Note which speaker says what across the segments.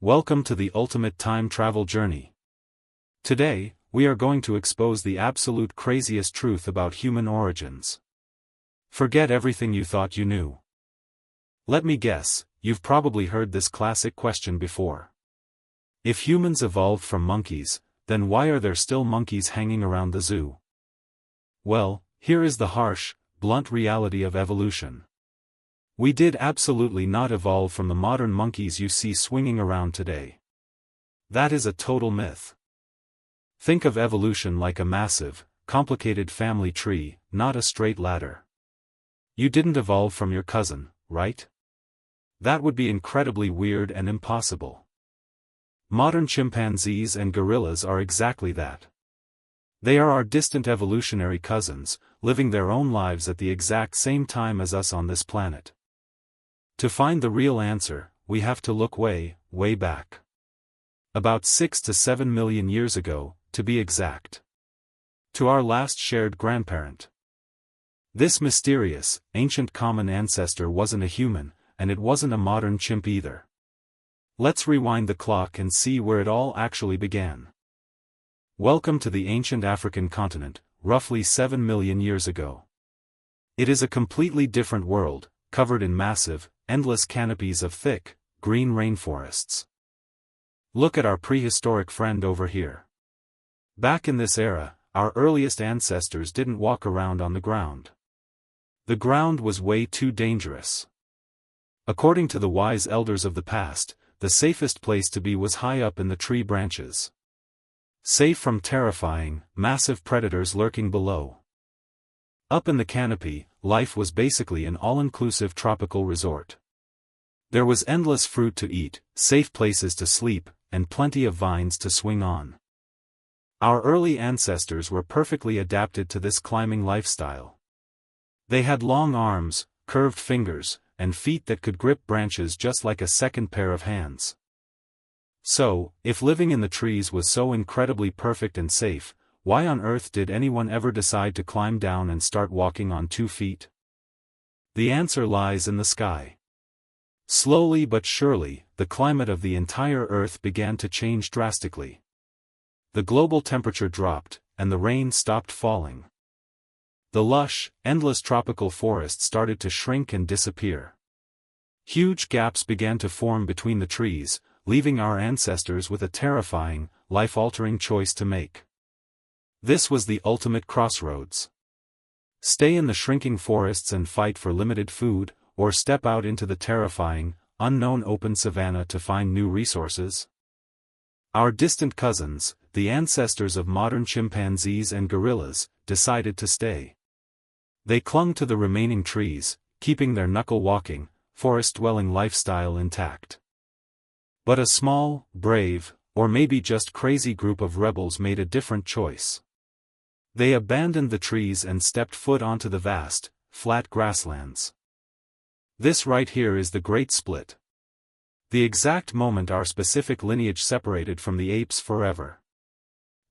Speaker 1: Welcome to the ultimate time travel journey. Today, we are going to expose the absolute craziest truth about human origins. Forget everything you thought you knew. Let me guess, you've probably heard this classic question before. If humans evolved from monkeys, then why are there still monkeys hanging around the zoo? Well, here is the harsh, blunt reality of evolution. We did absolutely not evolve from the modern monkeys you see swinging around today. That is a total myth. Think of evolution like a massive, complicated family tree, not a straight ladder. You didn't evolve from your cousin, right? That would be incredibly weird and impossible. Modern chimpanzees and gorillas are exactly that. They are our distant evolutionary cousins, living their own lives at the exact same time as us on this planet. To find the real answer, we have to look way, way back. About 6 to 7 million years ago, to be exact. To our last shared grandparent. This mysterious, ancient common ancestor wasn't a human, and it wasn't a modern chimp either. Let's rewind the clock and see where it all actually began. Welcome to the ancient African continent, roughly 7 million years ago. It is a completely different world, covered in massive, endless canopies of thick, green rainforests. Look at our prehistoric friend over here. Back in this era, our earliest ancestors didn't walk around on the ground. The ground was way too dangerous. According to the wise elders of the past, the safest place to be was high up in the tree branches. Safe from terrifying, massive predators lurking below. Up in the canopy, life was basically an all-inclusive tropical resort. There was endless fruit to eat, safe places to sleep, and plenty of vines to swing on. Our early ancestors were perfectly adapted to this climbing lifestyle. They had long arms, curved fingers, and feet that could grip branches just like a second pair of hands. So, if living in the trees was so incredibly perfect and safe, why on earth did anyone ever decide to climb down and start walking on 2 feet? The answer lies in the sky. Slowly but surely, the climate of the entire Earth began to change drastically. The global temperature dropped, and the rain stopped falling. The lush, endless tropical forest started to shrink and disappear. Huge gaps began to form between the trees, leaving our ancestors with a terrifying, life-altering choice to make. This was the ultimate crossroads. Stay in the shrinking forests and fight for limited food, or step out into the terrifying, unknown open savanna to find new resources? Our distant cousins, the ancestors of modern chimpanzees and gorillas, decided to stay. They clung to the remaining trees, keeping their knuckle-walking, forest-dwelling lifestyle intact. But a small, brave, or maybe just crazy group of rebels made a different choice. They abandoned the trees and stepped foot onto the vast, flat grasslands. This right here is the great split. The exact moment our specific lineage separated from the apes forever.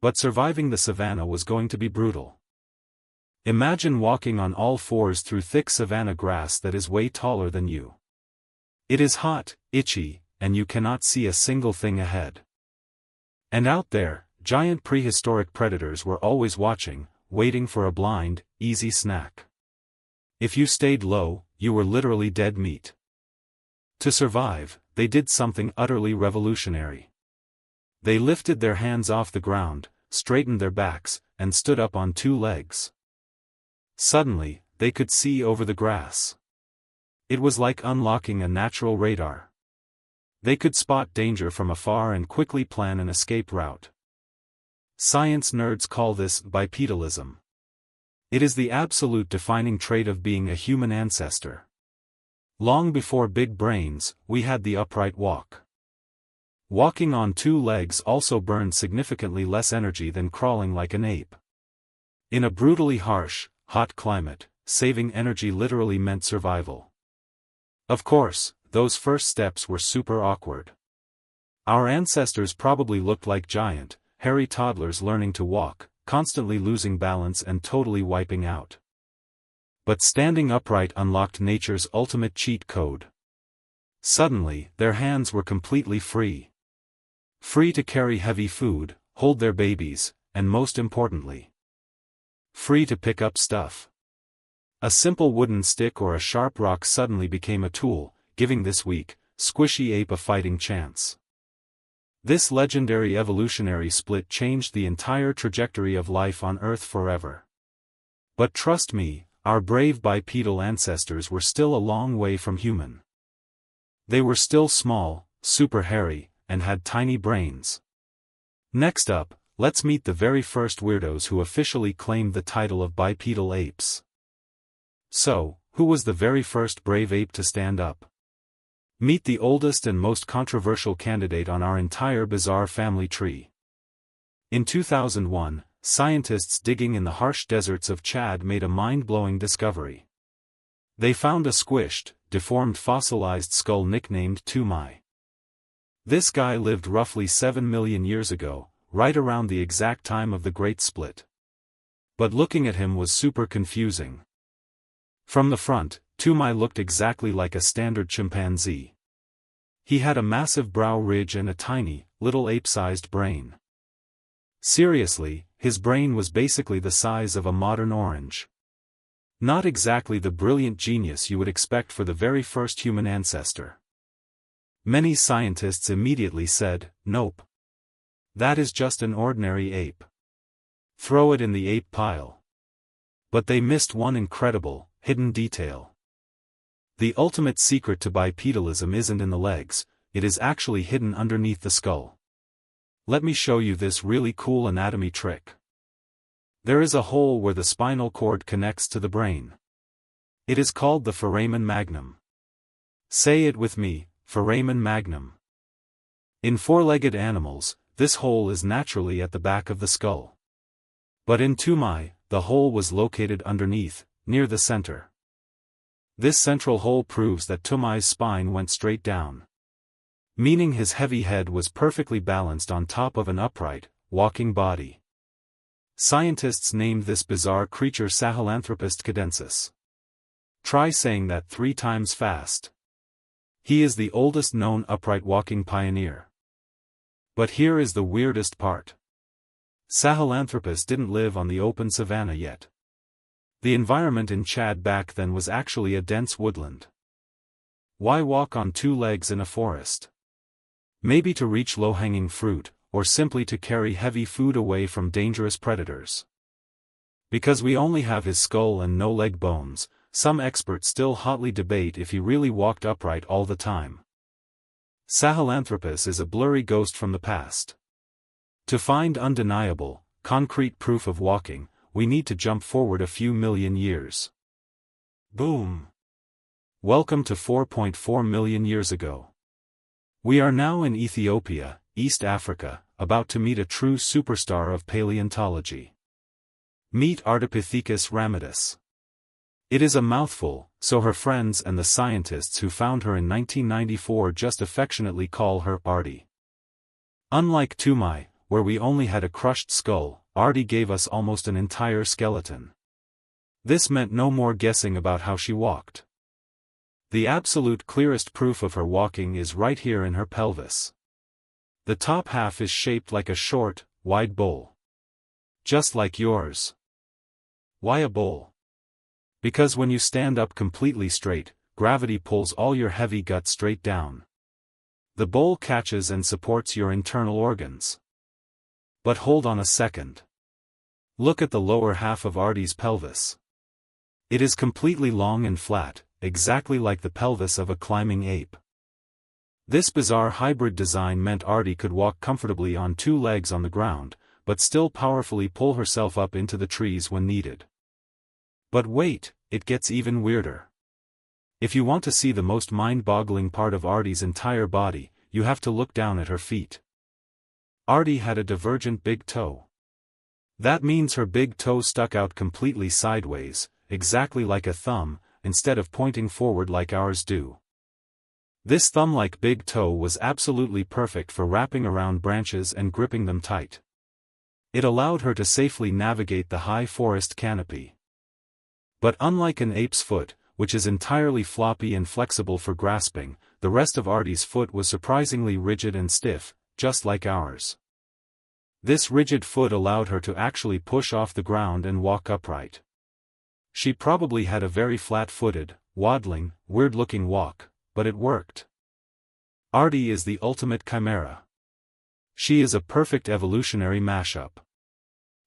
Speaker 1: But surviving the savanna was going to be brutal. Imagine walking on all fours through thick savanna grass that is way taller than you. It is hot, itchy, and you cannot see a single thing ahead. And out there, giant prehistoric predators were always watching, waiting for a blind, easy snack. If you stayed low, you were literally dead meat. To survive, they did something utterly revolutionary. They lifted their hands off the ground, straightened their backs, and stood up on 2 legs. Suddenly, they could see over the grass. It was like unlocking a natural radar. They could spot danger from afar and quickly plan an escape route. Science nerds call this bipedalism. It is the absolute defining trait of being a human ancestor. Long before big brains, we had the upright walk. Walking on 2 legs also burned significantly less energy than crawling like an ape. In a brutally harsh, hot climate, saving energy literally meant survival. Of course, those first steps were super awkward. Our ancestors probably looked like giant, hairy toddlers learning to walk, constantly losing balance and totally wiping out. But standing upright unlocked nature's ultimate cheat code. Suddenly, their hands were completely free. Free to carry heavy food, hold their babies, and most importantly, free to pick up stuff. A simple wooden stick or a sharp rock suddenly became a tool, giving this weak, squishy ape a fighting chance. This legendary evolutionary split changed the entire trajectory of life on Earth forever. But trust me, our brave bipedal ancestors were still a long way from human. They were still small, super hairy, and had tiny brains. Next up, let's meet the very first weirdos who officially claimed the title of bipedal apes. So, who was the very first brave ape to stand up? Meet the oldest and most controversial candidate on our entire bizarre family tree. In 2001, scientists digging in the harsh deserts of Chad made a mind-blowing discovery. They found a squished, deformed fossilized skull nicknamed Toumai. This guy lived roughly 7 million years ago, right around the exact time of the Great Split. But looking at him was super confusing. From the front, Toumai looked exactly like a standard chimpanzee. He had a massive brow ridge and a tiny, little ape-sized brain. Seriously, his brain was basically the size of a modern orange. Not exactly the brilliant genius you would expect for the very first human ancestor. Many scientists immediately said, nope. That is just an ordinary ape. Throw it in the ape pile. But they missed one incredible, hidden detail. The ultimate secret to bipedalism isn't in the legs, it is actually hidden underneath the skull. Let me show you this really cool anatomy trick. There is a hole where the spinal cord connects to the brain. It is called the foramen magnum. Say it with me, foramen magnum. In four-legged animals, this hole is naturally at the back of the skull. But in Toumai, the hole was located underneath, near the center. This central hole proves that Toumai's spine went straight down. Meaning his heavy head was perfectly balanced on top of an upright, walking body. Scientists named this bizarre creature Sahelanthropus cadensis. Try saying that 3 times fast. He is the oldest known upright walking pioneer. But here is the weirdest part. Sahelanthropus didn't live on the open savanna yet. The environment in Chad back then was actually a dense woodland. Why walk on 2 legs in a forest? Maybe to reach low-hanging fruit, or simply to carry heavy food away from dangerous predators. Because we only have his skull and no leg bones, some experts still hotly debate if he really walked upright all the time. Sahelanthropus is a blurry ghost from the past. To find undeniable, concrete proof of walking, we need to jump forward a few million years. Boom! Welcome to 4.4 million years ago. We are now in Ethiopia, East Africa, about to meet a true superstar of paleontology. Meet Ardipithecus ramidus. It is a mouthful, so her friends and the scientists who found her in 1994 just affectionately call her Ardi. Unlike Toumai, where we only had a crushed skull, Ardi gave us almost an entire skeleton. This meant no more guessing about how she walked. The absolute clearest proof of her walking is right here in her pelvis. The top half is shaped like a short, wide bowl. Just like yours. Why a bowl? Because when you stand up completely straight, gravity pulls all your heavy gut straight down. The bowl catches and supports your internal organs. But hold on a second. Look at the lower half of Ardi's pelvis. It is completely long and flat, exactly like the pelvis of a climbing ape. This bizarre hybrid design meant Ardi could walk comfortably on 2 legs on the ground, but still powerfully pull herself up into the trees when needed. But wait, it gets even weirder. If you want to see the most mind-boggling part of Ardi's entire body, you have to look down at her feet. Ardi had a divergent big toe. That means her big toe stuck out completely sideways, exactly like a thumb, instead of pointing forward like ours do. This thumb-like big toe was absolutely perfect for wrapping around branches and gripping them tight. It allowed her to safely navigate the high forest canopy. But unlike an ape's foot, which is entirely floppy and flexible for grasping, the rest of Ardi's foot was surprisingly rigid and stiff, just like ours. This rigid foot allowed her to actually push off the ground and walk upright. She probably had a very flat-footed, waddling, weird-looking walk, but it worked. Ardi is the ultimate chimera. She is a perfect evolutionary mashup.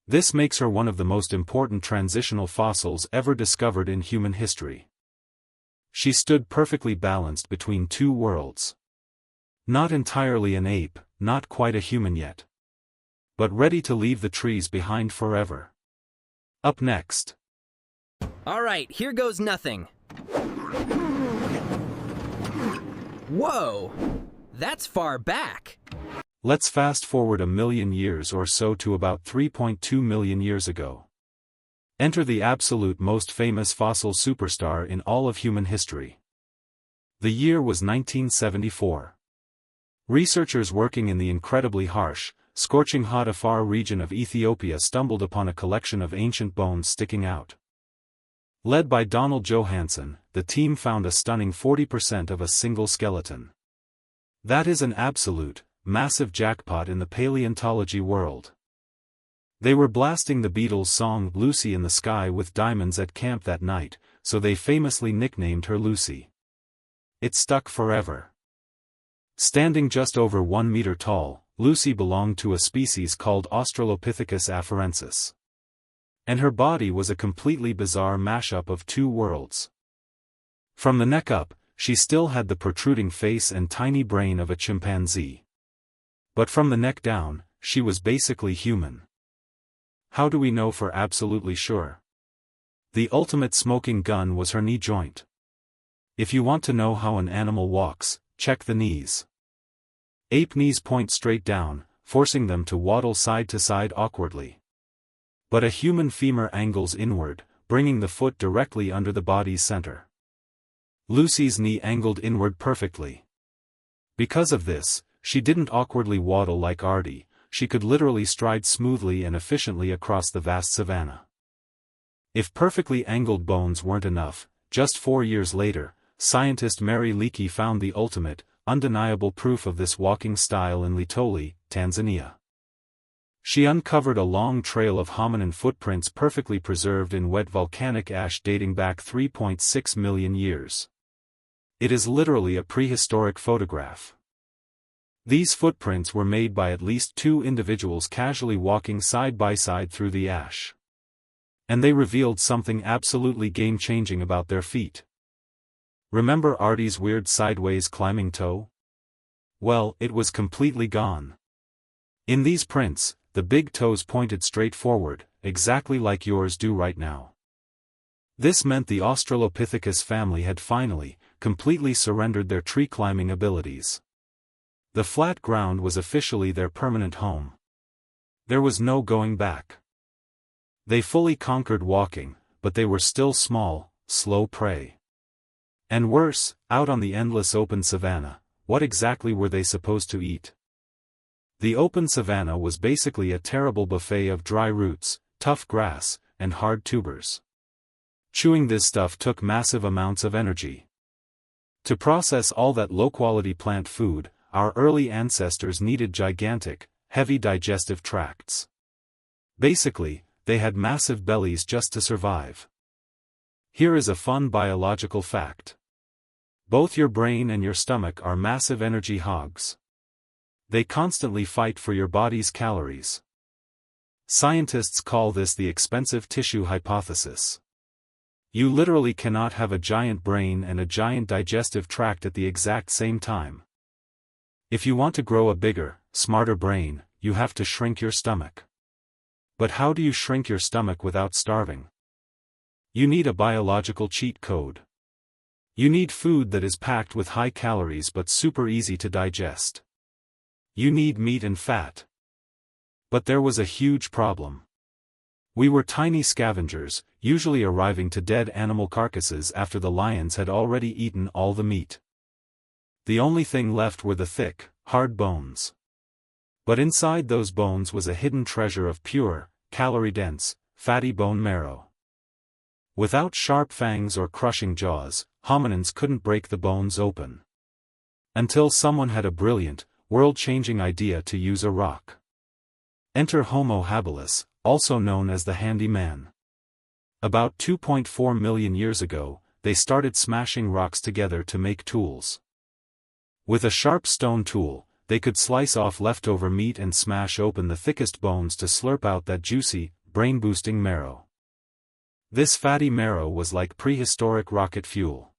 Speaker 1: This makes her one of the most important transitional fossils ever discovered in human history. She stood perfectly balanced between two worlds. Not entirely an ape, not quite a human yet, but ready to leave the trees behind forever. Up next.
Speaker 2: Alright, here goes nothing. Whoa! That's far back!
Speaker 1: Let's fast forward 1 million years or so to about 3.2 million years ago. Enter the absolute most famous fossil superstar in all of human history. The year was 1974. Researchers working in the incredibly harsh, scorching hot Afar region of Ethiopia stumbled upon a collection of ancient bones sticking out. Led by Donald Johanson, the team found a stunning 40% of a single skeleton. That is an absolute, massive jackpot in the paleontology world. They were blasting the Beatles' song Lucy in the Sky with Diamonds at camp that night, so they famously nicknamed her Lucy. It stuck forever. Standing just over 1 meter tall, Lucy belonged to a species called Australopithecus afarensis. And her body was a completely bizarre mashup of two worlds. From the neck up, she still had the protruding face and tiny brain of a chimpanzee. But from the neck down, she was basically human. How do we know for absolutely sure? The ultimate smoking gun was her knee joint. If you want to know how an animal walks, check the knees. Ape knees point straight down, forcing them to waddle side to side awkwardly. But a human femur angles inward, bringing the foot directly under the body's center. Lucy's knee angled inward perfectly. Because of this, she didn't awkwardly waddle like Ardi, she could literally stride smoothly and efficiently across the vast savanna. If perfectly angled bones weren't enough, just 4 years later, scientist Mary Leakey found the ultimate, undeniable proof of this walking style in Litoli, Tanzania. She uncovered a long trail of hominin footprints perfectly preserved in wet volcanic ash dating back 3.6 million years. It is literally a prehistoric photograph. These footprints were made by at least 2 individuals casually walking side by side through the ash. And they revealed something absolutely game-changing about their feet. Remember Ardi's weird sideways climbing toe? Well, it was completely gone. In these prints, the big toes pointed straight forward, exactly like yours do right now. This meant the Australopithecus family had finally, completely surrendered their tree-climbing abilities. The flat ground was officially their permanent home. There was no going back. They fully conquered walking, but they were still small, slow prey. And worse, out on the endless open savanna, what exactly were they supposed to eat? The open savanna was basically a terrible buffet of dry roots, tough grass, and hard tubers. Chewing this stuff took massive amounts of energy. To process all that low-quality plant food, our early ancestors needed gigantic, heavy digestive tracts. Basically, they had massive bellies just to survive. Here is a fun biological fact. Both your brain and your stomach are massive energy hogs. They constantly fight for your body's calories. Scientists call this the expensive tissue hypothesis. You literally cannot have a giant brain and a giant digestive tract at the exact same time. If you want to grow a bigger, smarter brain, you have to shrink your stomach. But how do you shrink your stomach without starving? You need a biological cheat code. You need food that is packed with high calories but super easy to digest. You need meat and fat. But there was a huge problem. We were tiny scavengers, usually arriving to dead animal carcasses after the lions had already eaten all the meat. The only thing left were the thick, hard bones. But inside those bones was a hidden treasure of pure, calorie-dense, fatty bone marrow. Without sharp fangs or crushing jaws, hominins couldn't break the bones open. Until someone had a brilliant, world-changing idea to use a rock. Enter Homo habilis, also known as the handy man. About 2.4 million years ago, they started smashing rocks together to make tools. With a sharp stone tool, they could slice off leftover meat and smash open the thickest bones to slurp out that juicy, brain-boosting marrow. This fatty marrow was like prehistoric rocket fuel.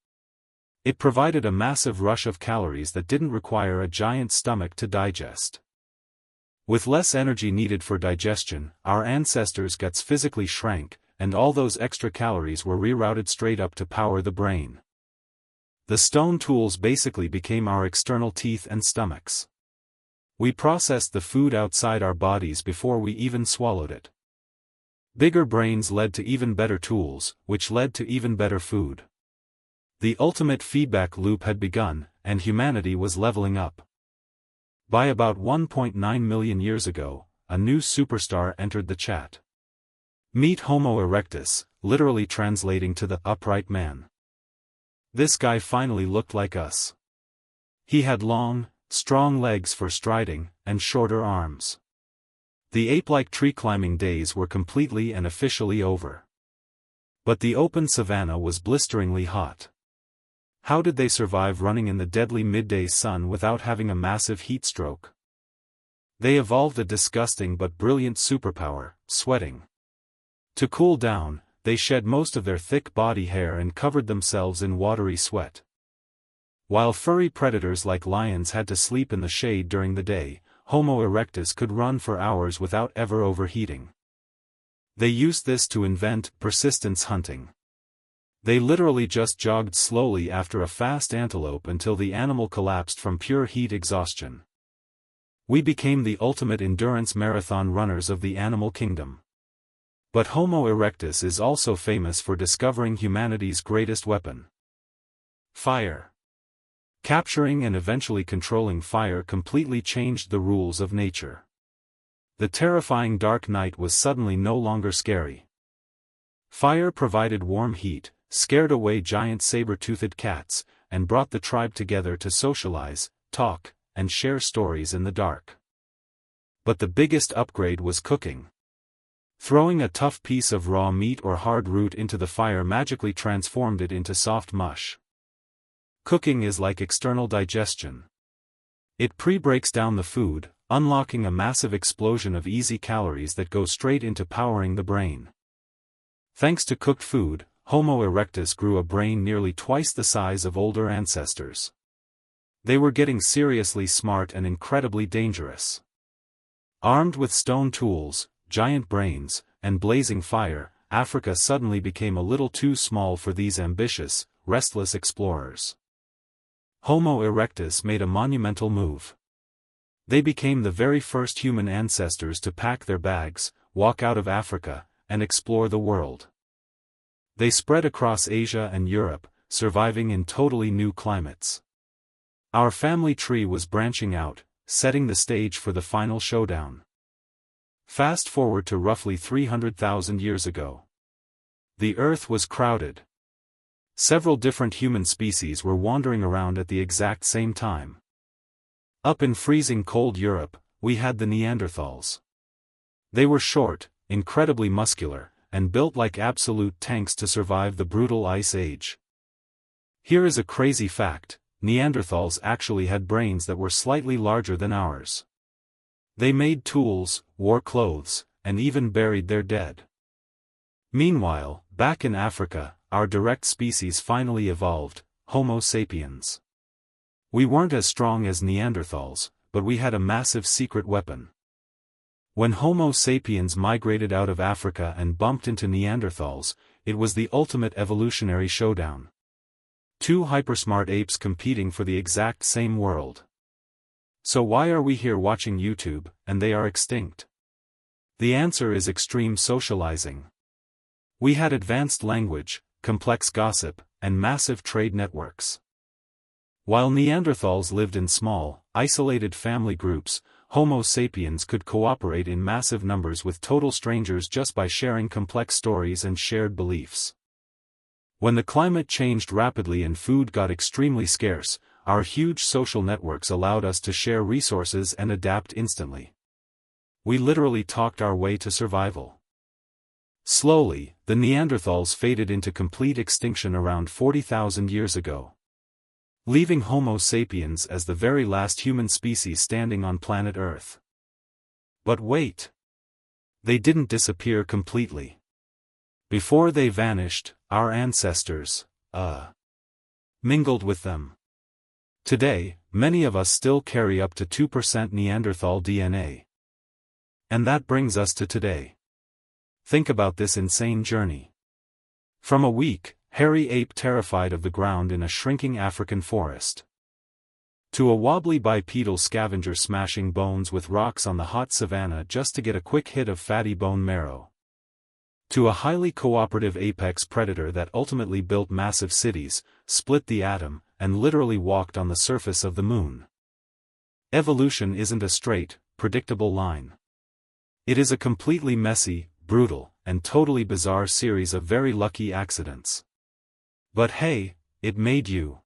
Speaker 1: It provided a massive rush of calories that didn't require a giant stomach to digest. With less energy needed for digestion, our ancestors' guts physically shrank, and all those extra calories were rerouted straight up to power the brain. The stone tools basically became our external teeth and stomachs. We processed the food outside our bodies before we even swallowed it. Bigger brains led to even better tools, which led to even better food. The ultimate feedback loop had begun, and humanity was leveling up. By about 1.9 million years ago, a new superstar entered the chat. Meet Homo erectus, literally translating to the upright man. This guy finally looked like us. He had long, strong legs for striding, and shorter arms. The ape-like tree-climbing days were completely and officially over. But the open savanna was blisteringly hot. How did they survive running in the deadly midday sun without having a massive heat stroke? They evolved a disgusting but brilliant superpower, sweating. To cool down, they shed most of their thick body hair and covered themselves in watery sweat. While furry predators like lions had to sleep in the shade during the day, Homo erectus could run for hours without ever overheating. They used this to invent persistence hunting. They literally just jogged slowly after a fast antelope until the animal collapsed from pure heat exhaustion. We became the ultimate endurance marathon runners of the animal kingdom. But Homo erectus is also famous for discovering humanity's greatest weapon: fire. Capturing and eventually controlling fire completely changed the rules of nature. The terrifying dark night was suddenly no longer scary. Fire provided warm heat, scared away giant saber-toothed cats, and brought the tribe together to socialize, talk, and share stories in the dark. But the biggest upgrade was cooking. Throwing a tough piece of raw meat or hard root into the fire magically transformed it into soft mush. Cooking is like external digestion. It pre-breaks down the food, unlocking a massive explosion of easy calories that go straight into powering the brain. Thanks to cooked food, Homo erectus grew a brain nearly twice the size of older ancestors. They were getting seriously smart and incredibly dangerous. Armed with stone tools, giant brains, and blazing fire, Africa suddenly became a little too small for these ambitious, restless explorers. Homo erectus made a monumental move. They became the very first human ancestors to pack their bags, walk out of Africa, and explore the world. They spread across Asia and Europe, surviving in totally new climates. Our family tree was branching out, setting the stage for the final showdown. Fast forward to roughly 300,000 years ago. The Earth was crowded. Several different human species were wandering around at the exact same time. Up in freezing cold Europe, we had the Neanderthals. They were short, incredibly muscular, and built like absolute tanks to survive the brutal Ice Age. Here is a crazy fact: Neanderthals actually had brains that were slightly larger than ours. They made tools, wore clothes, and even buried their dead. Meanwhile, back in Africa, our direct species finally evolved, Homo sapiens. We weren't as strong as Neanderthals, but we had a massive secret weapon. When Homo sapiens migrated out of Africa and bumped into Neanderthals, it was the ultimate evolutionary showdown. Two hypersmart apes competing for the exact same world. So why are we here watching YouTube, and they are extinct? The answer is extreme socializing. We had advanced language, complex gossip, and massive trade networks. While Neanderthals lived in small, isolated family groups, Homo sapiens could cooperate in massive numbers with total strangers just by sharing complex stories and shared beliefs. When the climate changed rapidly and food got extremely scarce, our huge social networks allowed us to share resources and adapt instantly. We literally talked our way to survival. Slowly, the Neanderthals faded into complete extinction around 40,000 years ago, leaving Homo sapiens as the very last human species standing on planet Earth. But wait! They didn't disappear completely. Before they vanished, our ancestors, mingled with them. Today, many of us still carry up to 2% Neanderthal DNA. And that brings us to today. Think about this insane journey. From a weak, hairy ape terrified of the ground in a shrinking African forest, to a wobbly bipedal scavenger smashing bones with rocks on the hot savanna just to get a quick hit of fatty bone marrow, to a highly cooperative apex predator that ultimately built massive cities, split the atom, and literally walked on the surface of the moon. Evolution isn't a straight, predictable line. It is a completely messy, brutal, and totally bizarre series of very lucky accidents. But hey, it made you.